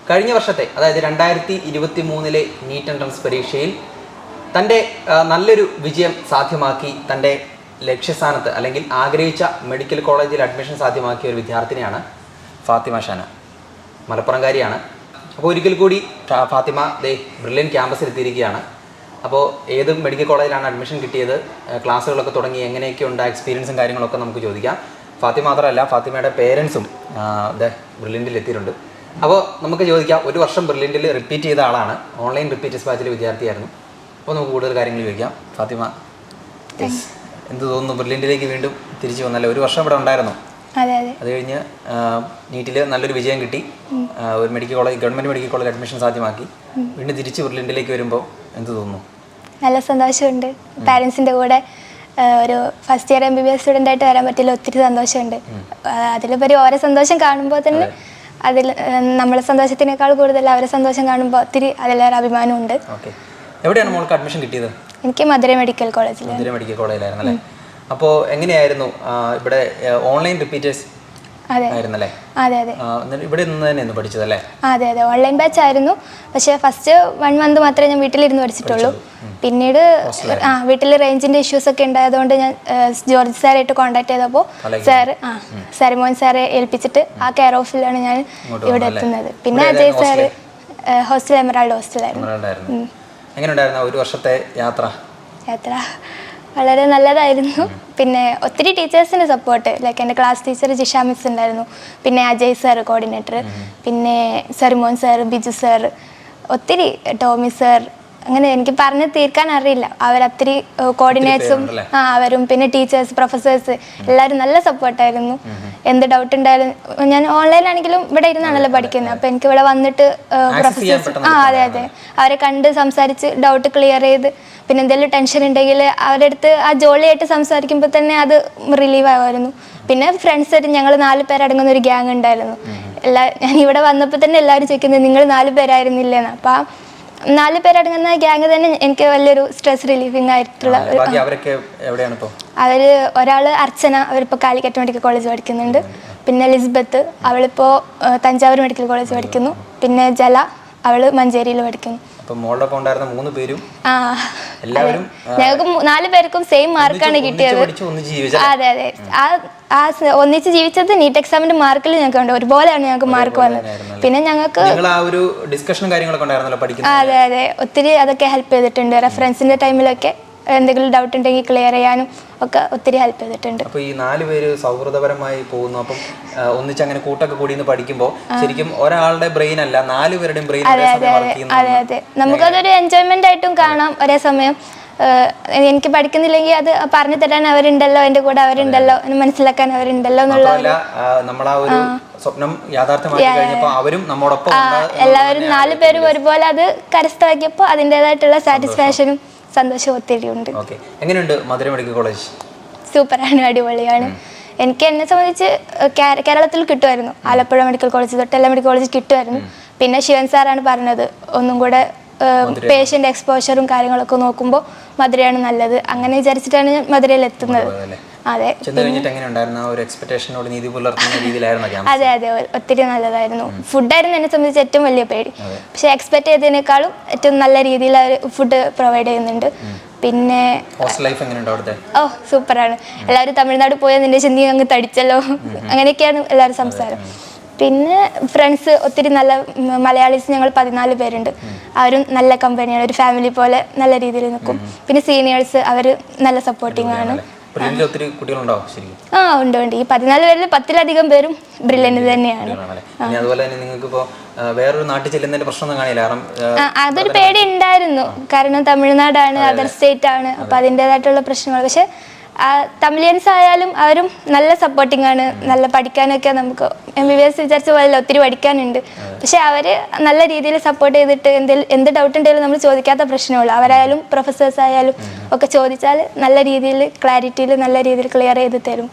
കഴിഞ്ഞ വർഷത്തെ അതായത് 2023 നീറ്റ് എൻട്രൻസ് പരീക്ഷയിൽ തൻ്റെ നല്ലൊരു വിജയം സാധ്യമാക്കി തൻ്റെ ലക്ഷ്യസ്ഥാനത്ത് അല്ലെങ്കിൽ ആഗ്രഹിച്ച മെഡിക്കൽ കോളേജിൽ അഡ്മിഷൻ സാധ്യമാക്കിയ ഒരു വിദ്യാർത്ഥിനിയാണ് ഫാത്തിമ ഷാന. മലപ്പുറംകാരിയാണ്. അപ്പോൾ ഒരിക്കൽ കൂടി ഫാത്തിമ ബ്രില്യൻ ക്യാമ്പസിൽ എത്തിയിരിക്കുകയാണ്. അപ്പോൾ ഏത് മെഡിക്കൽ കോളേജിലാണ് അഡ്മിഷൻ കിട്ടിയത്, ക്ലാസ്സുകളൊക്കെ തുടങ്ങി എങ്ങനെയൊക്കെ ഉണ്ട്, എക്സ്പീരിയൻസും കാര്യങ്ങളൊക്കെ നമുക്ക് ചോദിക്കാം. ഫാത്തിമ മാത്രമല്ല, ഫാത്തിമയുടെ പേരൻസും ബ്രില്യൻറ്റിൽ എത്തിയിട്ടുണ്ട്. അപ്പോൾ നമുക്ക് ചോദിക്കാം. ഒരു വർഷം ബ്രില്യൻറ്റിൽ റിപ്പീറ്റ് ചെയ്ത ആളാണ്, ഓൺലൈൻ റിപ്പീറ്റേഴ്സ് ബാച്ചിലെ വിദ്യാർത്ഥിയായിരുന്നു. അപ്പോൾ നമുക്ക് കൂടുതൽ കാര്യങ്ങൾ ചോദിക്കാം. ഫാത്തിമ, എന്ത് തോന്നുന്നു, ബ്രില്യൻറ്റിലേക്ക് വീണ്ടും തിരിച്ചു വന്നല്ലേ? ഒരു വർഷം ഇവിടെ ഉണ്ടായിരുന്നു. അത് കഴിഞ്ഞ് നീറ്റിൽ നല്ലൊരു വിജയം കിട്ടി, ഒരു medical college, government medical college admission സാധ്യമാക്കി. വീണ്ടും തിരിച്ച് ബ്രില്യൻറ്റിലേക്ക് വരുമ്പോൾ എന്ത് തോന്നുന്നു? നല്ല സന്തോഷമുണ്ട്. പാരൻസിൻ്റെ കൂടെ ഒരു ഫസ്റ്റ് ഇയർ MBBS സ്റ്റുഡൻ്റ് ആയിട്ട് വരാൻ പറ്റില്ല, ഒത്തിരി സന്തോഷമുണ്ട്. അതിലുപരി ഓരോ സന്തോഷം കാണുമ്പോൾ തന്നെ അതിൽ നമ്മളെ സന്തോഷത്തിനേക്കാൾ കൂടുതൽ അവരെ സന്തോഷം കാണുമ്പോൾ ഒത്തിരി അതിലേറെ അഭിമാനമുണ്ട്. എവിടെയാണ് മോൾക്ക് അഡ്മിഷൻ കിട്ടിയത്? എനിക്ക് മധുര മെഡിക്കൽ കോളേജിൽ. മധുര മെഡിക്കൽ കോളേജിലായിരുന്നു അല്ലേ? അപ്പോൾ എങ്ങനെയായിരുന്നു ഇവിടെ ഓൺലൈൻ റിപ്പീറ്റേഴ്സ് ആയിരുന്നല്ലേ? അതെ അതെ, ഇവിടെ നിന്ന് തന്നെയായിരുന്നു പഠിച്ചതല്ലേ? അതെ അതെ, ഓൺലൈൻ ബാച്ച് ആയിരുന്നു. പക്ഷേ ഫസ്റ്റ് 1 മന്ത് മാത്രമേ ഞാൻ വീട്ടിലിരുന്ന് പഠിച്ചിട്ടുള്ളൂ. പിന്നീട് വീട്ടിൽ റേഞ്ചിൻ്റെ ഇഷ്യൂസ് ഒക്കെ ഉണ്ടായതുകൊണ്ട് ഞാൻ ജോർജ് സാറായിട്ട് കോൺടാക്ട് ചെയ്തപ്പോൾ സരിമോൻ സാറെ ഏൽപ്പിച്ചിട്ട് ആ കെയർ ഓഫിലാണ് ഞാൻ ഇവിടെ എത്തുന്നത്. പിന്നെ അജയ് സാറ് ഹോസ്റ്റൽ എമറാൾഡ് ഹോസ്റ്റലായിരുന്നു. എങ്ങനെയുണ്ടായിരുന്നു ഒരു വർഷത്തെ യാത്ര? വളരെ നല്ലതായിരുന്നു. പിന്നെ ഒത്തിരി ടീച്ചേഴ്സിൻ്റെ സപ്പോർട്ട്, ലൈക്ക് എൻ്റെ ക്ലാസ് ടീച്ചർ ജിഷ മിസ് ഉണ്ടായിരുന്നു, പിന്നെ അജയ് സാർ കോർഡിനേറ്റർ, പിന്നെ സരിമോൻ സാർ, ബിജു സാർ, ഒത്തിരി ടോമി സാർ, അങ്ങനെ എനിക്ക് പറഞ്ഞ് തീർക്കാൻ അറിയില്ല. അവരൊത്തിരി കോർഡിനേറ്റേഴ്സും അവരും പിന്നെ ടീച്ചേഴ്സ്, പ്രൊഫസേഴ്സ് എല്ലാവരും നല്ല സപ്പോർട്ടായിരുന്നു. എന്ത് ഡൗട്ട് ഉണ്ടായാലും ഞാൻ ഓൺലൈനാണെങ്കിലും ഇവിടെ ഇരുന്നാണല്ലോ പഠിക്കുന്നത്. അപ്പോൾ എനിക്ക് ഇവിടെ വന്നിട്ട് പ്രൊഫസേഴ്സ് അതെ അതെ, അവരെ കണ്ട് സംസാരിച്ച് ഡൗട്ട് ക്ലിയർ ചെയ്ത്, പിന്നെ എന്തെങ്കിലും ടെൻഷൻ ഉണ്ടെങ്കിൽ അവരുടെ അടുത്ത് ആ ജോളിയായിട്ട് സംസാരിക്കുമ്പോൾ തന്നെ അത് റിലീവ് ആകുമായിരുന്നു. പിന്നെ ഫ്രണ്ട്സായിട്ട് ഞങ്ങൾ 4 പേരടങ്ങുന്ന ഒരു ഗ്യാങ് ഉണ്ടായിരുന്നു. ഞാൻ ഇവിടെ വന്നപ്പോൾ തന്നെ എല്ലാവരും ചോദിക്കുന്നത് നിങ്ങൾ 4 പേരായിരുന്നില്ലേന്ന്. അപ്പോൾ ആ 4 പേരടങ്ങുന്ന ഗ്യാങ് തന്നെ എനിക്ക് വലിയൊരു സ്ട്രെസ് റിലീവിങ് ആയിട്ടുള്ള. അവർ ഒരാൾ അർച്ചന, അവരിപ്പോൾ കാലിക്കറ്റ് മെഡിക്കൽ കോളേജ് പഠിക്കുന്നുണ്ട്. പിന്നെ ലിസ്ബത്ത്, അവളിപ്പോൾ തഞ്ചാവൂർ മെഡിക്കൽ കോളേജ് പഠിക്കുന്നു. പിന്നെ ജല, അവൾ മഞ്ചേരിയിൽ പഠിക്കുന്നു. ഞങ്ങൾക്ക് 4 പേർക്കും സെയിം മാർക്കാണ് കിട്ടിയത്. അതെ അതെ, ആ ഒന്നിച്ച് ജീവിച്ചത് നീറ്റ് എക്സാമിന്റെ മാർക്കിൽ ഞങ്ങൾക്ക് ഉണ്ട്, ഒരുപോലെയാണ് ഞങ്ങൾക്ക് മാർക്ക് വന്നത്. പിന്നെ ഞങ്ങൾക്ക് അതെ അതെ ഒത്തിരി അതൊക്കെ ഹെൽപ്പ് ചെയ്തിട്ടുണ്ട്. റെഫറൻസിന്റെ ടൈമിലൊക്കെ എന്തെങ്കിലും ഡൗട്ട് ഉണ്ടെങ്കിൽ ക്ലിയർ ചെയ്യാനും ഒക്കെ ഒത്തിരി ഹെൽപ്പ് ചെയ്തിട്ടുണ്ട്. അപ്പോൾ ഈ 4 പേര് സൗഹൃദപരമായി പോകുന്നു. അപ്പം ഒന്നിച്ച് അങ്ങനെ കൂട്ടൊക്കെ കൂടി പഠിക്കുമ്പോൾ ശരിക്കും ഒരാളുടെ ബ്രെയിൻ അല്ല, 4 പേരുടെയും ബ്രെയിൻ. അതെ അതെ, നമുക്കതൊരു എൻജോയ്മെന്റ് ആയിട്ടും കാണാം. ഒരേ സമയം എനിക്ക് പഠിക്കുന്നില്ലെങ്കിൽ അത് പറഞ്ഞു തരാൻ അവരുണ്ടല്ലോ, എൻ്റെ കൂടെ അവരുണ്ടല്ലോ, മനസ്സിലാക്കാൻ അവരുണ്ടല്ലോ എന്നുള്ള എല്ലാവരും 4 പേരും ഒരുപോലെ അത് കരസ്ഥമാക്കിയപ്പോൾ അതിൻ്റെതായിട്ടുള്ള സാറ്റിസ്ഫാക്ഷനും സന്തോഷവും ഒത്തിരി ഉണ്ട്. എങ്ങനെയുണ്ട് മധുര മെഡിക്കൽ കോളേജ്? സൂപ്പറാണ്, അടിപൊളിയാണ്. എനിക്ക് എന്നെ സംബന്ധിച്ച് കേരളത്തിൽ കിട്ടുമായിരുന്നു, ആലപ്പുഴ മെഡിക്കൽ കോളേജ് തൊട്ട് എല്ലാ മെഡിക്കൽ കോളേജ് കിട്ടുമായിരുന്നു. പിന്നെ ശിവൻ സാറാണ് പറഞ്ഞത് ഒന്നും കൂടെ പേഷ്യൻ്റ് എക്സ്പോഷറും കാര്യങ്ങളൊക്കെ നോക്കുമ്പോൾ മധുരയാണ് നല്ലത്. അങ്ങനെ വിചാരിച്ചിട്ടാണ് ഞാൻ മധുരയിൽ എത്തുന്നത്. അതെ അതെ അതെ, ഒത്തിരി നല്ലതായിരുന്നു. ഫുഡായിരുന്നു എന്നെ സംബന്ധിച്ച് ഏറ്റവും വലിയ പേടി. പക്ഷെ എക്സ്പെക്ട് ചെയ്തതിനേക്കാളും ഏറ്റവും നല്ല രീതിയിൽ ഫുഡ് പ്രൊവൈഡ് ചെയ്യുന്നുണ്ട്. പിന്നെ സൂപ്പറാണ്. എല്ലാവരും തമിഴ്നാട് പോയാൽ നിന്റെ ചിന്തി അങ്ങ് തടിച്ചല്ലോ, അങ്ങനെയൊക്കെയാണ് എല്ലാവരും സംസാരം. പിന്നെ ഫ്രണ്ട്സ് ഒത്തിരി നല്ല മലയാളീസ് ഞങ്ങൾ 14 പേരുണ്ട്. അവരും നല്ല കമ്പനിയാണ്, ഒരു ഫാമിലി പോലെ നല്ല രീതിയിൽ നിൽക്കും. പിന്നെ സീനിയേഴ്സ് അവർ നല്ല സപ്പോർട്ടിങ് ആണ്. ഉണ്ട് ഉണ്ട്. ഈ 14 പേരിൽ 10-ലധികം പേരും ബ്രില്യന്റ് തന്നെയാണ്. അതൊരു പേടി ഉണ്ടായിരുന്നു, കാരണം തമിഴ്നാടാണ്, അതർ സ്റ്റേറ്റ് ആണ്, അപ്പൊ അതിൻ്റെതായിട്ടുള്ള പ്രശ്നങ്ങൾ. പക്ഷെ തമിഴിയൻസ് ആയാലും അവരും നല്ല സപ്പോർട്ടിങ് ആണ്. നല്ല പഠിക്കാനൊക്കെ നമുക്ക് MBBS വിചാരിച്ച പോലെ ഒത്തിരി പഠിക്കാനുണ്ട്. പക്ഷെ അവര് നല്ല രീതിയിൽ സപ്പോർട്ട് ചെയ്തിട്ട് എന്ത് ഡൗട്ട് ഉണ്ടെങ്കിലും നമ്മൾ ചോദിക്കാത്ത പ്രശ്നമുള്ളൂ. അവരായാലും പ്രൊഫസേഴ്സ് ആയാലും ഒക്കെ ചോദിച്ചാൽ നല്ല രീതിയിൽ ക്ലാരിറ്റിയിൽ നല്ല രീതിയിൽ ക്ലിയർ ചെയ്ത് തരും.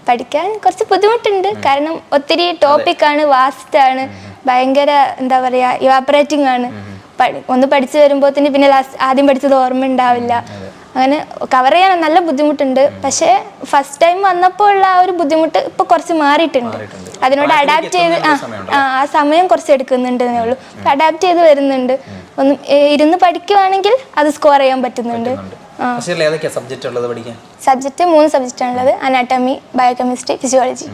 പഠിക്കാൻ കുറച്ച് ബുദ്ധിമുട്ടുണ്ട്, കാരണം ഒത്തിരി ടോപ്പിക്കാണ്, വാസ്റ്റ് ആണ്, ഭയങ്കര എന്താ പറയുക ഇവാപറേറ്റിംഗ് ആണ്. ഒന്ന് പഠിച്ചു വരുമ്പോൾ പിന്നെ ആദ്യം പഠിച്ചത് ഓർമ്മ ഉണ്ടാവില്ല. അങ്ങനെ കവർ ചെയ്യാൻ നല്ല ബുദ്ധിമുട്ടുണ്ട്. പക്ഷേ ഫസ്റ്റ് ടൈം വന്നപ്പോൾ ഉള്ള ആ ഒരു ബുദ്ധിമുട്ട് ഇപ്പോൾ കുറച്ച് മാറിയിട്ടുണ്ട്. അതിനോട് അഡാപ്റ്റ് ചെയ്ത് ആ സമയം കുറച്ച് എടുക്കുന്നുണ്ടെന്നേ ഉള്ളൂ. അഡാപ്റ്റ് ചെയ്ത് വരുന്നുണ്ട്. ഒന്ന് ഇരുന്ന് പഠിക്കുവാണെങ്കിൽ അത് സ്കോർ ചെയ്യാൻ പറ്റുന്നുണ്ട്. സബ്ജക്റ്റ് 3 സബ്ജക്റ്റാണുള്ളത്: അനാട്ടമി, ബയോകെമിസ്ട്രി, ഫിസിയോളജി.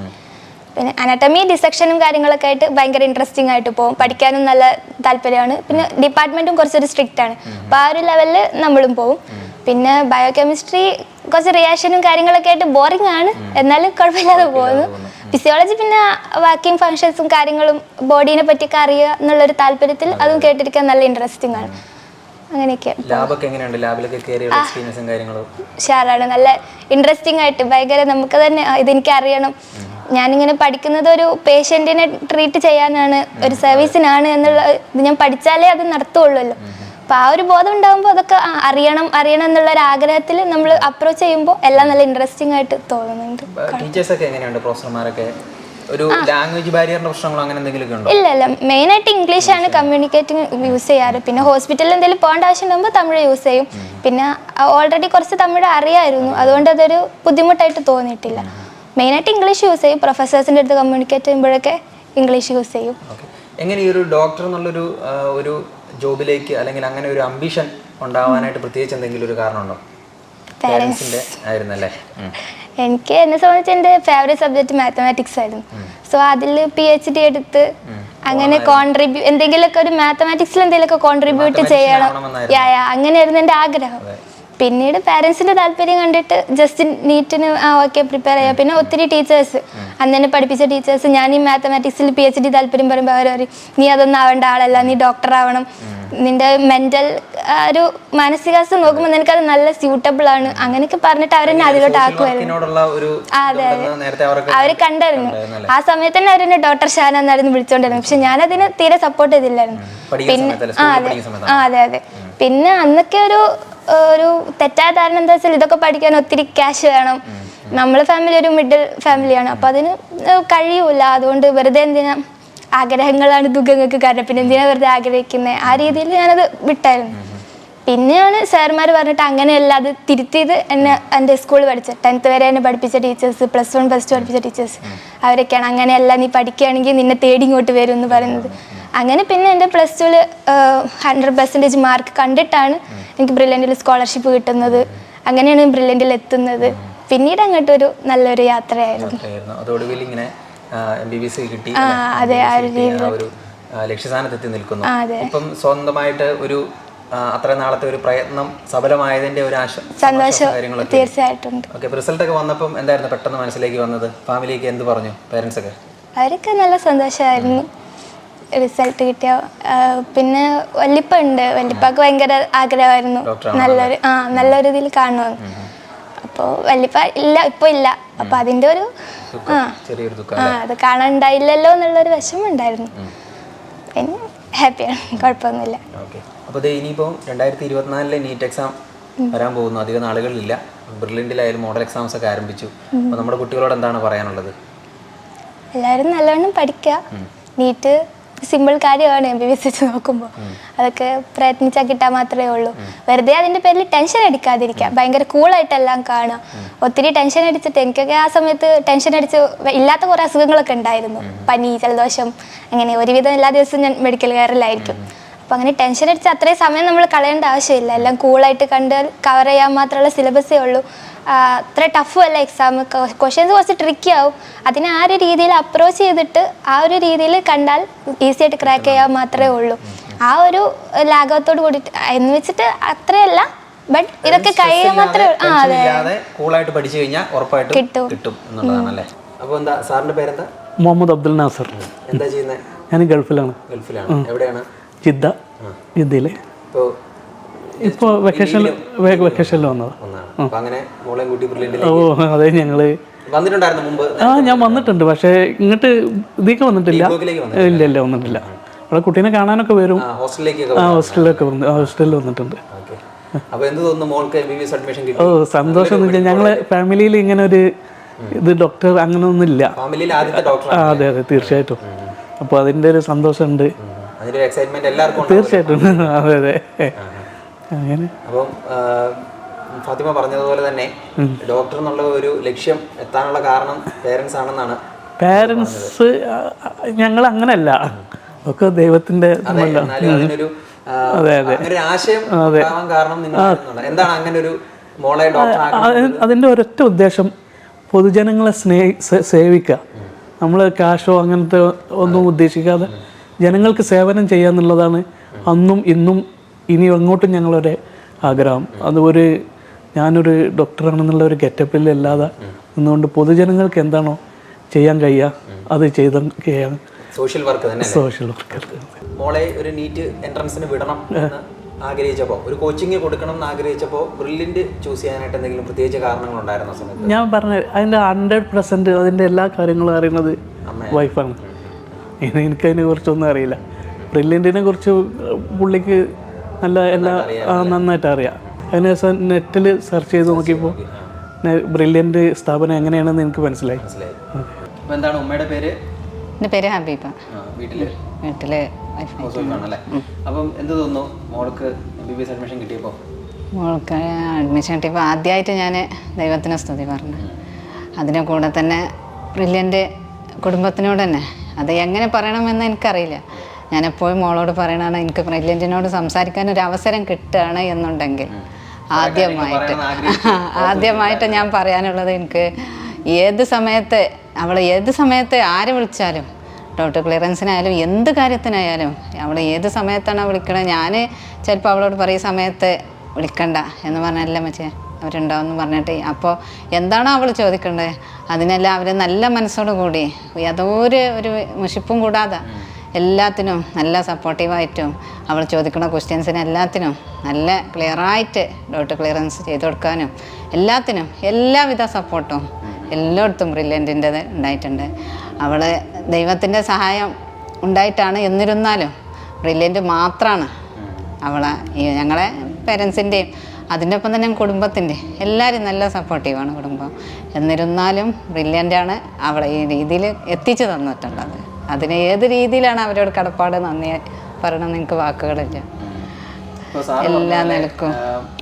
പിന്നെ അനാട്ടമി ഡിസെക്ഷനും കാര്യങ്ങളൊക്കെ ആയിട്ട് ഭയങ്കര ഇൻട്രസ്റ്റിംഗ് ആയിട്ട് പോകും, പഠിക്കാനും നല്ല താല്പര്യമാണ്. പിന്നെ ഡിപ്പാർട്ട്മെൻറ്റും കുറച്ചൊരു സ്ട്രിക്റ്റ് ആണ്, അപ്പോൾ ആ ഒരു ലെവലിൽ നമ്മളും പോകും. പിന്നെ ബയോകെമിസ്ട്രി കുറച്ച് റിയാക്ഷനും കാര്യങ്ങളൊക്കെ ആയിട്ട് ബോറിംഗ് ആണ്, എന്നാലും കുഴപ്പമില്ലാതെ പോകുന്നു. ഫിസിയോളജി പിന്നെ വർക്കിംഗ് ഫങ്ഷൻസും കാര്യങ്ങളും ബോഡീനെ പറ്റിയൊക്കെ അറിയുക എന്നുള്ളൊരു താല്പര്യത്തിൽ അതും കേട്ടിരിക്കാൻ നല്ല ഇൻട്രസ്റ്റിംഗ് ആണ്. അങ്ങനെയൊക്കെ ഷാറാണ്, നല്ല ഇൻട്രസ്റ്റിംഗ് ആയിട്ട് ഭയങ്കര നമുക്ക് തന്നെ ഇതെനിക്ക് അറിയണം, ഞാനിങ്ങനെ പഠിക്കുന്നത് ഒരു പേഷ്യൻറ്റിനെ ട്രീറ്റ് ചെയ്യാനാണ്, ഒരു സർവീസിനാണ് എന്നുള്ള ഇത് ഞാൻ പഠിച്ചാലേ അത് നടത്തുള്ളൂ. അപ്പോൾ ആ ഒരു ബോധം ഉണ്ടാകുമ്പോൾ അതൊക്കെ അറിയണം എന്നുള്ളൊരു ആഗ്രഹത്തിൽ നമ്മൾ അപ്രോച്ച് ചെയ്യുമ്പോൾ എല്ലാം നല്ല ഇൻട്രസ്റ്റിംഗ് ആയിട്ട് തോന്നുന്നുണ്ട്. ടീച്ചേഴ്സൊക്കെ എങ്ങനെയുണ്ട്, പ്രൊഫസർമാരൊക്കെ? ഒരു ലാംഗ്വേജ് ബാരിയറിന്റെ പ്രശ്നങ്ങളോ അങ്ങനെ എന്തെങ്കിലും ഉണ്ടോ? ഇല്ല, മെയിനായിട്ട് ഇംഗ്ലീഷാണ് കമ്മ്യൂണിക്കേറ്റിംഗ് യൂസ് ചെയ്യാറ്. പിന്നെ ഹോസ്പിറ്റലിൽ എന്തെങ്കിലും പോകേണ്ട ആവശ്യം ഉണ്ടാകുമ്പോൾ തമിഴ് യൂസ് ചെയ്യും. പിന്നെ ഓൾറെഡി കുറച്ച് തമിഴ് അറിയാമായിരുന്നു, അതുകൊണ്ട് അതൊരു ബുദ്ധിമുട്ടായിട്ട് തോന്നിയിട്ടില്ല. മെയിനായിട്ട് ഇംഗ്ലീഷ് യൂസ് ചെയ്യും, പ്രൊഫസേഴ്സിൻ്റെ അടുത്ത് കമ്മ്യൂണിക്കേറ്റ് ചെയ്യുമ്പോഴൊക്കെ ഇംഗ്ലീഷ് യൂസ് ചെയ്യും. എങ്ങനെ ഈ ഒരു ഡോക്ടർ എന്നുള്ളൊരു ഒരു ജോബിലേക്ക് അല്ലെങ്കിൽ അങ്ങനെ ഒരു അംബിഷൻ ഉണ്ടാവാനായിട്ട് പ്രത്യേകിച്ച് എന്തെങ്കിലും ഒരു കാരണമുണ്ടോ? പേരൻസിന്റെ ആയിരുന്നല്ലേ? എനിക്ക് എന്നെ സംബന്ധിച്ച് എൻ്റെ ഫേവറേറ്റ് സബ്ജക്റ്റ് മാത്തമാറ്റിക്സ് ആയിരുന്നു. സോ അതിൽ PhD എടുത്ത് അങ്ങനെ എന്തെങ്കിലുമൊക്കെ ഒരു മാത്തമാറ്റിക്സിൽ എന്തെങ്കിലുമൊക്കെ കോൺട്രിബ്യൂട്ട് ചെയ്യണം, അങ്ങനെയായിരുന്നു എൻ്റെ ആഗ്രഹം. പിന്നീട് പാരൻസിൻ്റെ താല്പര്യം കണ്ടിട്ട് ജസ്റ്റ് നീറ്റിന് ഓക്കെ പ്രിപ്പയർ ചെയ്യാം. പിന്നെ ഒത്തിരി ടീച്ചേഴ്സ് അന്ന് തന്നെ പഠിപ്പിച്ച ടീച്ചേഴ്സ് ഞാൻ ഈ മാത്തമാറ്റിക്സിൽ PhD താല്പര്യം പറയുമ്പോൾ അവർ പറയും, നീ അതൊന്നും ആവേണ്ട ആളല്ല, നീ ഡോക്ടർ ആവണം, നിന്റെ മെൻ്റൽ ഒരു മാനസികാവസ്ഥ നോക്കുമ്പോൾ നിനക്കത് നല്ല സ്യൂട്ടബിൾ ആണ്, അങ്ങനെയൊക്കെ പറഞ്ഞിട്ട് അവരെന്നെ അതിലോട്ട് ആക്കുമായിരുന്നു. അതെ, അവർ കണ്ടായിരുന്നു. ആ സമയത്ത് തന്നെ അവരെന്നെ ഡോക്ടർ ഷാന എന്നായിരുന്നു വിളിച്ചോണ്ടിരുന്നത്. പക്ഷെ ഞാനതിന് തീരെ സപ്പോർട്ട് ചെയ്തില്ലായിരുന്നു. പിന്നെ അതെ പിന്നെ അന്നൊക്കെ ഒരു തെറ്റായ ധാരണ എന്താ വെച്ചാൽ ഇതൊക്കെ പഠിക്കാൻ ഒത്തിരി ക്യാഷ് വേണം, നമ്മളെ ഫാമിലി ഒരു മിഡിൽ ഫാമിലിയാണ്, അപ്പോൾ അതിന് കഴിയൂല, അതുകൊണ്ട് വെറുതെ എന്തിനാ, ആഗ്രഹങ്ങളാണ് ദുഃഖങ്ങൾക്ക് കാരണം, പിന്നെ എന്തിനാ വെറുതെ ആഗ്രഹിക്കുന്നത്, ആ രീതിയിൽ ഞാനത് വിട്ടായിരുന്നു. പിന്നെയാണ് സാർമാർ പറഞ്ഞിട്ട് അങ്ങനെയല്ല, അത് തിരുത്തിയത് എൻ്റെ സ്കൂളിൽ പഠിച്ച 10th വരെ എന്നെ പഠിപ്പിച്ച ടീച്ചേഴ്സ്, +1 +2 പഠിപ്പിച്ച ടീച്ചേഴ്സ് അവരൊക്കെയാണ് അങ്ങനെയല്ല, നീ പഠിക്കുകയാണെങ്കിൽ നിന്നെ തേടി ഇങ്ങോട്ട് വരും എന്ന് പറയുന്നത്. അങ്ങനെ പിന്നെ എൻ്റെ +2 100% മാർക്ക് കണ്ടിട്ടാണ് എനിക്ക് ബ്രില്യൻറ്റിൽ സ്കോളർഷിപ്പ് കിട്ടുന്നത്. അങ്ങനെയാണ് ബ്രില്യൻറ്റിൽ എത്തുന്നത്. പിന്നീട് അങ്ങോട്ടൊരു നല്ലൊരു യാത്രയായിരുന്നു. അതെ, ആ ഒരു ലക്ഷ്യസ്ഥാനത്തെത്തി നിൽക്കുന്നു. ഇപ്പം സ്വന്തമായിട്ട് ഒരു അത്ര നാളത്തെ ഒരു പ്രയത്നം സഫലമായതിന്റെ ഒരു സന്തോഷം തീർച്ചയായിട്ടും. റിസൾട്ട് ഒക്കെ വന്നപ്പം എന്തായിരുന്നു പെട്ടെന്ന് മനസ്സിലേക്ക് വന്നത്? ഫാമിലിക്ക് എന്ത് പറഞ്ഞു പേരൻസ് ഒക്കെ? അവരൊക്കെ നല്ല സന്തോഷമായിരുന്നു റിസൾട്ട് കിട്ടിയ. പിന്നെ വല്യപ്പ ഉണ്ട്, വല്യപ്പാക്ക് ഭയങ്കര ആഗ്രഹമായിരുന്നു നല്ലൊരു ഇതിൽ കാണുമെന്ന്. അപ്പോൾ വല്യപ്പ ഇപ്പൊ ഇല്ല, അപ്പൊ അതിന്റെ ഒരു അത് കാണാനുണ്ടായില്ലല്ലോ എന്നുള്ളൊരു വിഷമം ഉണ്ടായിരുന്നു. പിന്നെ ഹാപ്പിയാണ്, കുഴപ്പമൊന്നുമില്ല. അപ്പോൾ ഇനിയിപ്പോൾ 2024 നീറ്റ് എക്സാം വരാൻ പോകുന്നു, അധികം നാളുകളിലില്ല. ബ്രില്യൻറ്റിലായാലും മോഡൽ എക്സാംസ് ഒക്കെ ആരംഭിച്ചു. അപ്പോൾ നമ്മുടെ കുട്ടികളോട് എന്താണ് പറയാനുള്ളത്? എല്ലാവരും നല്ലവണ്ണം പഠിക്കുക. നീറ്റ് സിമ്പിൾ കാര്യമാണ് MBBS വെച്ച് നോക്കുമ്പോൾ. അതൊക്കെ പ്രയത്നിച്ചാൽ കിട്ടാൻ മാത്രമേ ഉള്ളൂ. വെറുതെ അതിൻ്റെ പേരിൽ ടെൻഷൻ അടിക്കാതിരിക്കുക, ഭയങ്കര കൂളായിട്ടെല്ലാം കാണുക. ഒത്തിരി ടെൻഷൻ അടിച്ചിട്ട് എനിക്കൊക്കെ ആ സമയത്ത് ടെൻഷൻ അടിച്ച് ഇല്ലാത്ത കുറേ അസുഖങ്ങളൊക്കെ ഉണ്ടായിരുന്നു, പനി, ജലദോഷം, അങ്ങനെ ഒരുവിധം എല്ലാ ദിവസവും ഞാൻ മെഡിക്കൽ കെയറിലായിരിക്കും. അപ്പോൾ അങ്ങനെ ടെൻഷൻ അടിച്ച് അത്രയും സമയം നമ്മൾ കളയേണ്ട ആവശ്യമില്ല. എല്ലാം കൂളായിട്ട് കണ്ട് കവർ ചെയ്യാൻ മാത്രമുള്ള സിലബസേ ഉള്ളൂ. അത്ര ടഫും അല്ല എക്സാം, ക്വസ്റ്റ്യൻസ് കുറച്ച് ട്രിക്കി ആവും. അതിനെ ആ ഒരു രീതിയിൽ അപ്രോച്ച് ചെയ്തിട്ട് ആ ഒരു രീതിയിൽ കണ്ടാൽ ഈസി ആയിട്ട് ക്രാക്ക് ചെയ്യാൻ മാത്രമേ ഉള്ളൂ. ആ ഒരു ലാഘവത്തോട് കൂടിയിട്ട് എന്ന് വെച്ചിട്ട് അത്രയല്ല, ബട്ട് ഇതൊക്കെ കഴിയാൻ മാത്രമേ കിട്ടും. മുഹമ്മദ് അബ്ദുൽ നാസർ. ഞാൻ ഗൾഫിലാണ്. എവിടെയാണ്? ജിദ്ദയില്. ഇപ്പോൾ വെക്കേഷനിൽ വന്നത്. അതെ, ഞങ്ങള് ഞാൻ വന്നിട്ടുണ്ട്, പക്ഷേ ഇങ്ങോട്ട് ഇതിലേക്ക് വന്നിട്ടില്ല. ഇല്ല വന്നിട്ടില്ല. അവിടെ കുട്ടീനെ കാണാനൊക്കെ വരും. ഹോസ്റ്റലിൽ വന്നിട്ടുണ്ട്. സന്തോഷം എന്ന് വെച്ചാൽ ഞങ്ങളെ ഫാമിലിയിൽ ഇങ്ങനെ ഒരു ഇത് ഡോക്ടർ അങ്ങനെ ഒന്നും ഇല്ല. അതെ തീർച്ചയായിട്ടും. അപ്പോൾ അതിൻ്റെ ഒരു സന്തോഷമുണ്ട് തീർച്ചയായിട്ടും. അതെ അങ്ങനെ. അപ്പം ഫാത്തിമ പറഞ്ഞതുപോലെ തന്നെ ഡോക്ടർ എന്നുള്ള ഒരു ലക്ഷ്യം എത്താനുള്ള കാരണം പേരൻസ് ആണെന്നാണ്. പാരൻസ് ഞങ്ങൾ അങ്ങനെയല്ല, ഒക്കെ ദൈവത്തിന്റെ അതിനൊരു ആശയം കാരണം എന്താണ് അങ്ങനെ ഒരു മോളെ ഡോക്ടർ? അതിന്റെ ഒരൊറ്റ ഉദ്ദേശം പൊതുജനങ്ങളെ സേവിക്കുക. നമ്മൾ കാശോ അങ്ങനത്തെ ഒന്നും ഉദ്ദേശിക്കാതെ ജനങ്ങൾക്ക് സേവനം ചെയ്യുക എന്നുള്ളതാണ് അന്നും ഇന്നും ഇനി അങ്ങോട്ടും ഞങ്ങളൊരു ആഗ്രഹം. അത് ഞാനൊരു ഡോക്ടറാണെന്നുള്ള ഒരു ഗെറ്റപ്പിൽ അല്ലാതെ നിന്നുകൊണ്ട് പൊതുജനങ്ങൾക്ക് എന്താണോ ചെയ്യാൻ കഴിയുക അത് ചെയ്യാൻ സോഷ്യൽ വർക്ക് തന്നെ. Social work. മോളെ ഒരു നീറ്റ് എൻട്രൻസിന് വിടണം എന്ന് ആഗ്രഹിച്ചപ്പോൾ, ഒരു കോച്ചിങ് കൊടുക്കണം എന്ന് ആഗ്രഹിച്ചപ്പോൾ ബ്രില്യൻറ്റ് ചൂസ് ചെയ്യാനായിട്ട് എന്തെങ്കിലും പ്രത്യേകിച്ച് കാരണങ്ങളുണ്ടായിരുന്ന സമയത്ത്? ഞാൻ പറഞ്ഞ അതിൻ്റെ 100% അതിൻ്റെ എല്ലാ കാര്യങ്ങളും അറിയുന്നത് വൈഫാണ്. എനിക്കതിനെ കുറിച്ചൊന്നും അറിയില്ല. ബ്രില്യൻറ്റിനെ കുറിച്ച് പുള്ളിക്ക് നന്നായിട്ട് അറിയാം. അതിനുശേഷം നെറ്റിൽ സെർച്ച് ചെയ്ത് നോക്കിയപ്പോൾ ബ്രില്യൻറ്റ് സ്ഥാപനം എങ്ങനെയാണെന്ന് എനിക്ക് മനസ്സിലായി. അപ്പോൾ എന്താണ് ഉമ്മയുടെ പേര്? എൻ്റെ പേര് ഹബീബ. വീട്ടിലെ അപ്പം എന്ത് തോന്നുന്നു മോൾക്ക് MBBS അഡ്മിഷൻ കിട്ടിയപ്പോൾ? മോൾക്ക് അഡ്മിഷൻ കിട്ടിയപ്പോൾ ആദ്യമായിട്ട് ഞാൻ ദൈവത്തിന് സ്തുതി പറഞ്ഞു. അതിൻ്റെ കൂടെ തന്നെ ബ്രില്യൻ്റ് കുടുംബത്തിനോട് തന്നെ അത് എങ്ങനെ പറയണമെന്ന് എനിക്കറിയില്ല. ഞാനെപ്പോഴും മോളോട് പറയണതാണ്, എനിക്ക് ബ്രില്യൻറ്റിനോട് സംസാരിക്കാൻ ഒരു അവസരം കിട്ടുകയാണ് എന്നുണ്ടെങ്കിൽ ആദ്യമായിട്ട് ഞാൻ പറയാനുള്ളത്, എനിക്ക് ഏത് സമയത്ത് ആര് വിളിച്ചാലും, ഡോക്ടർ ക്ലിയറൻസിനായാലും എന്ത് കാര്യത്തിനായാലും അവൾ ഏത് സമയത്താണ് വിളിക്കണത്. ഞാൻ ചിലപ്പോൾ അവളോട് പറയും സമയത്ത് വിളിക്കണ്ട എന്ന് പറഞ്ഞല്ല മച്ചേ അവരുണ്ടാവുമെന്ന് പറഞ്ഞിട്ട്, അപ്പോൾ എന്താണോ അവൾ ചോദിക്കേണ്ടത് അതിനെല്ലാം അവർ നല്ല മനസ്സോടു കൂടി യാതൊരു മുഷിപ്പും കൂടാതെ എല്ലാത്തിനും നല്ല സപ്പോർട്ടീവായിട്ടും അവൾ ചോദിക്കുന്ന ക്വസ്റ്റ്യൻസിന് എല്ലാത്തിനും നല്ല ക്ലിയറായിട്ട് ഡോക്ടർ ക്ലിയറൻസ് ചെയ്ത് കൊടുക്കാനും എല്ലാത്തിനും എല്ലാവിധ സപ്പോർട്ടും എല്ലായിടത്തും ബ്രില്യൻറ്റിൻ്റെത് ഉണ്ടായിട്ടുണ്ട്. അവൾ ദൈവത്തിൻ്റെ സഹായം ഉണ്ടായിട്ടാണ്. എന്നിരുന്നാലും ബ്രില്യൻറ്റ് മാത്രമാണ് ഞങ്ങളെ പേരൻസിൻ്റെയും അതിൻ്റെ ഒപ്പം തന്നെ കുടുംബത്തിൻ്റെ എല്ലാവരും നല്ല സപ്പോർട്ടീവാണ് കുടുംബം. എന്നിരുന്നാലും ബ്രില്യൻ്റാണ് അവളെ ഈ രീതിയിൽ എത്തിച്ചു തന്നിട്ടുള്ളത്. അതിന് ഏത് രീതിയിലാണ് അവരോട് കടപ്പാട് നന്ദി പറയണമെന്ന് എനിക്ക് വാക്കുകളില്ല. എല്ലാ നിലക്കും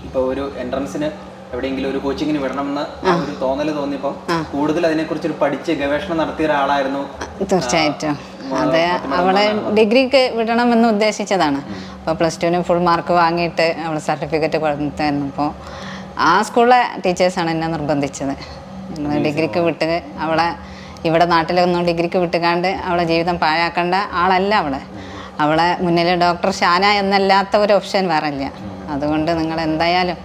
ഇപ്പോൾ ഒരു എൻട്രൻസിന് എവിടെയെങ്കിലും ഒരു കോച്ചിങ്ങിന് വിടണമെന്ന് ഒരു തോന്നല് തോന്നിയപ്പോൾ കൂടുതൽ അതിനെക്കുറിച്ച് പഠിച്ച് ഗവേഷണം നടത്തിയ ഒരാളായിരുന്നു. തീർച്ചയായിട്ടും അതെ, അവളെ ഡിഗ്രിക്ക് വിടണമെന്ന് ഉദ്ദേശിച്ചതാണ്. അപ്പോൾ +2 ഫുൾ മാർക്ക് വാങ്ങിയിട്ട് അവൾ സർട്ടിഫിക്കറ്റ് കൊടുത്തിരുന്നപ്പോൾ ആ സ്കൂളിലെ ടീച്ചേഴ്സാണ് എന്നെ നിർബന്ധിച്ചത്. ഡിഗ്രിക്ക് വിട്ട് അവളെ ഇവിടെ നാട്ടിലൊന്നും ഡിഗ്രിക്ക് വിട്ടുകാണ്ട് അവളെ ജീവിതം പാഴാക്കേണ്ട ആളല്ല അവളെ മുന്നിൽ ഡോക്ടർ ഷാന എന്നല്ലാത്ത ഒരു ഓപ്ഷൻ വേറെ ഇല്ല. അതുകൊണ്ട് നിങ്ങൾ എന്തായാലും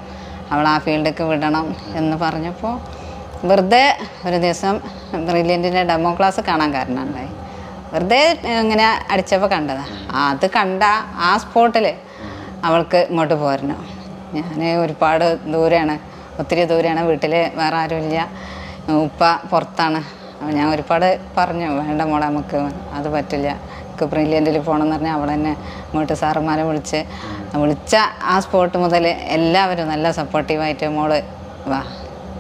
അവൾ ആ ഫീൽഡിലേക്ക് വിടണം എന്ന് പറഞ്ഞപ്പോൾ വെറുതെ ഒരു ദിവസം ബ്രില്യൻറ്റിൻ്റെ ഡെമോ ക്ലാസ് കാണാൻ കാരണമുണ്ടായി. വെറുതെ ഇങ്ങനെ അടിച്ചപ്പോൾ കണ്ടതാണ്. അത് കണ്ട ആ സ്പോട്ടിൽ അവൾക്ക് ഇങ്ങോട്ട് പോരണം. ഞാൻ ഒരുപാട് ഒത്തിരി ദൂരെയാണ്, വീട്ടിൽ വേറെ ആരുമില്ല, ഉപ്പ പുറത്താണ്. ഞാൻ ഒരുപാട് പറഞ്ഞു, വേണ്ട മോളെ നമുക്ക് അത് പറ്റില്ല, എനിക്ക് ബ്രില്യൻറ്റിൽ പോകണമെന്ന് പറഞ്ഞാൽ അവൾ തന്നെ ഇങ്ങോട്ട് സാറന്മാരെ വിളിച്ച ആ സ്പോട്ട് മുതൽ എല്ലാവരും നല്ല സപ്പോർട്ടീവായിട്ട്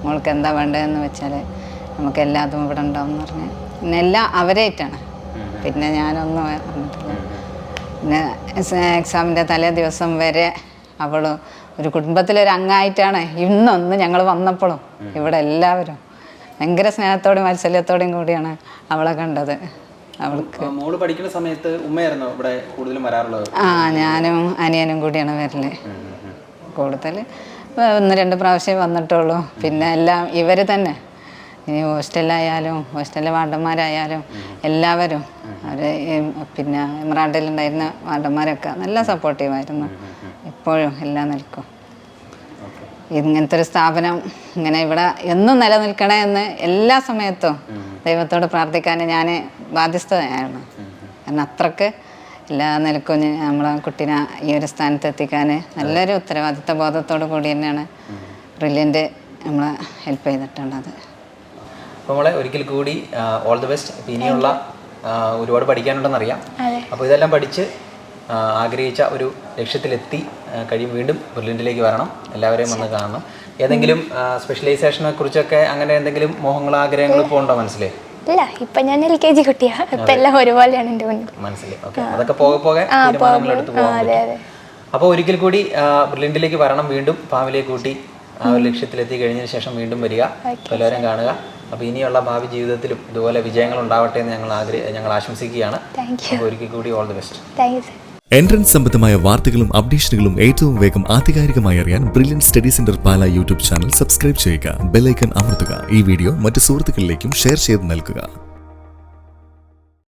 മോൾക്ക് എന്താ വേണ്ടതെന്ന് വെച്ചാൽ നമുക്ക് എല്ലാതും ഇവിടെ ഉണ്ടാവും എന്ന് പറഞ്ഞ് പിന്നെ എല്ലാം അവരായിട്ടാണ്. പിന്നെ ഞാനൊന്നും വന്നിട്ടില്ല. പിന്നെ എക്സാമിൻ്റെ തലേ ദിവസം വരെ അവൾ ഒരു കുടുംബത്തിലൊരു അംഗമായിട്ടാണ് ഇന്നൊന്ന് ഞങ്ങൾ വന്നപ്പോഴും ഇവിടെ എല്ലാവരും ഭയങ്കര സ്നേഹത്തോടെയും വാത്സല്യത്തോടെയും കൂടിയാണ് അവളെ കണ്ടത്. അവൾക്ക് മോള് പഠിക്കുന്ന സമയത്ത് ഉമ്മയായിരുന്നു ഇവിടെ കൂടുതലും വരാറുള്ളത്? ഞാനും അനിയനും കൂടിയാണ് വരല്. കൂടുതൽ 1-2 പ്രാവശ്യം വന്നിട്ടുള്ളൂ. പിന്നെ എല്ലാം ഇവർ തന്നെ, ഇനി ഹോസ്റ്റലിലായാലും ഹോസ്റ്റലിലെ വാർഡന്മാരായാലും എല്ലാവരും അവർ പിന്നെ എമറാൾഡിലുണ്ടായിരുന്ന വാർഡന്മാരൊക്കെ നല്ല സപ്പോർട്ടീവായിരുന്നു. ഇപ്പോഴും എല്ലാം നിൽക്കും. ഇങ്ങനത്തെ ഒരു സ്ഥാപനം ഇങ്ങനെ ഇവിടെ എന്നും നിലനിൽക്കണേ എന്ന് എല്ലാ സമയത്തും ദൈവത്തോട് പ്രാർത്ഥിക്കാൻ ഞാൻ ബാധ്യസ്ഥയാണ്. കാരണം അത്രക്ക് എല്ലാ നിലക്കും നമ്മളെ കുട്ടീനെ ഈ ഒരു സ്ഥാനത്ത് എത്തിക്കാൻ നല്ലൊരു ഉത്തരവാദിത്വ ബോധത്തോടു കൂടി തന്നെയാണ് ബ്രില്യൻറ്റ് നമ്മളെ ഹെൽപ്പ് ചെയ്തിട്ടുള്ളത്. അപ്പോൾ നമ്മളെ ഒരിക്കൽ കൂടി ഓൾ ദി ബെസ്റ്റ്. ഇനിയുള്ള ഒരുപാട് പഠിക്കാനുണ്ടെന്നറിയാം. അപ്പോൾ ഇതെല്ലാം പഠിച്ച് ആഗ്രഹിച്ച ഒരു ലക്ഷ്യത്തിലെത്തി കഴിയും വീണ്ടും ബ്രില്യൻറ്റിലേക്ക് വരണം, എല്ലാവരെയും വന്ന് കാണണം. ഏതെങ്കിലും സ്പെഷ്യലൈസേഷനെ കുറിച്ചൊക്കെ അങ്ങനെ എന്തെങ്കിലും മോഹങ്ങളോ ആഗ്രഹങ്ങളോ ഇപ്പോൾ ഉണ്ടോ മനസ്സിൽ? ഇല്ല, ഇപ്പൊ ഞാൻ LKG കുട്ടിയാ. ഇപ്പൊ എല്ലാം ഒരുപോലെയാണ് എൻ്റെ മുന്നിൽ മനസ്സിൽ. ഓക്കെ, അതൊക്കെ പോകെ തീരുമാനങ്ങൾ എടുത്ത് പോകാൻ. അപ്പോൾ ഒരിക്കൽ കൂടി ബ്രില്യൻറ്റിലേക്ക് വരണം, വീണ്ടും ഫാമിലിയെ കൂട്ടി ആ ഒരു ലക്ഷ്യത്തിലെത്തി കഴിഞ്ഞതിന് ശേഷം വീണ്ടും വരിക, എല്ലാവരും കാണുക. അപ്പോൾ ഇനിയുള്ള ഭാവി ജീവിതത്തിലും ഇതുപോലെ വിജയങ്ങൾ ഉണ്ടാവട്ടെ എന്ന് ഞങ്ങൾ ആശംസിക്കുകയാണ്. അപ്പോൾ ഒരിക്കൽ കൂടി all the best. Thank you sir. Entrance സംബന്ധമായ വാർത്തകളും അപ്ഡേഷനുകളും ഏറ്റവും വേഗം ആധികാരികമായി അറിയാൻ ബ്രില്യൻറ്റ് സ്റ്റഡി സെന്റർ പാല യൂട്യൂബ് ചാനൽ സബ്സ്ക്രൈബ് ചെയ്യുക. ബെൽ ഐക്കൺ അമർത്തുക. ഈ വീഡിയോ മറ്റ് സുഹൃത്തുക്കളിലേക്കും ഷെയർ ചെയ്ത് നൽകുക.